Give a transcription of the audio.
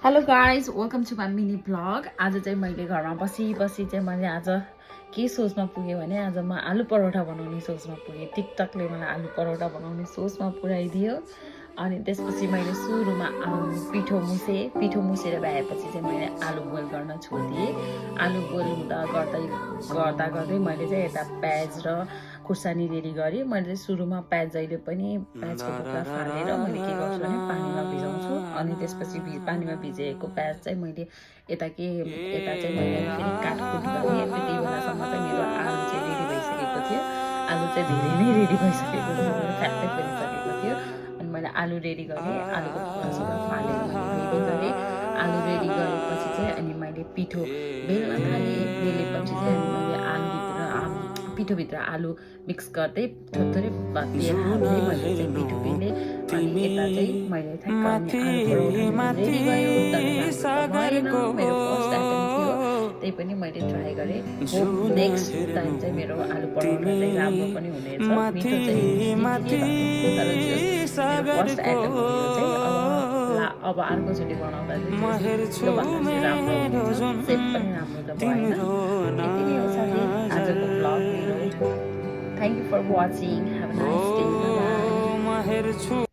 Hello guys welcome to my mini blog. आज चाहिँ मैले घरमा बसी चाहिँ मैले आज के सोचमा पुगेँ भने आज म आलु परोठा बनाउने सोचमा पुगेँ। टिकटकले मलाई आलु परोठा बनाउने सोचमा पुऱ्याइदियो। अनि त्यसपछि मैले सुरुमा पिठो मुसेर भएपछि चाहिँ मैले आलु बोइल गर्न छोडिदिएँ। आलु बोइल गर्दै मैले चाहिँ यता प्याज र खुर्सानी रेडी गरेँ। मैले चाहिँ सुरुमा प्याज जहिले पनि प्याजको टुक्रा फालेर मैले के गर्छु भने पानीमा भिजाउँछु। अनि त्यसपछि पानीमा भिजेको प्याज चाहिँ मैले यता चाहिँ मैले फेरि काटकुट गरेँ। त्यति बेलासम्म चाहिँ मेरो आलु चाहिँ रेडी भइसकेको थियो। आलु चाहिँ धेरै नै रेडी भइसकेको थियो, फ्याट्टै फैलिसकेको थियो। अनि मैले आलु रेडी गरेँ, आलुको टुक्रा फालेर मैले रेडी गरेँ। आलु रेडी गरेपछि चाहिँ अनि मैले पिठो बेल्न थालेँ। बेलेपछि चाहिँ अनि मैले पिठोभित्र आलु मिक्स गर्दै थोरै तेल हाल्दै मैले चाहिँ पिठो पेलेँ। अनि यता चाहिँ मैले ठ्याक्क आलु परोठा रेडी भयो। तर भएन, मेरो फर्स्ट आइटम थियो, त्यही पनि मैले ट्राई गरेँ। होप नेक्स्ट टाइम चाहिँ मेरो आलु परोठा चाहिँ राम्रो पनि हुनेछ। मिठो चाहिँ तर मेरो फर्स्ट आइटम चाहिँ अब अर्कोचोटि बनाउँदा चाहिँ योभन्दा चाहिँ राम्रो हुनेछ। सेप पनि राम्रो त भएन। यति नै हो साथी आजको ब्लग मेरो। Thank you for watching. Have a nice day. Bye-bye.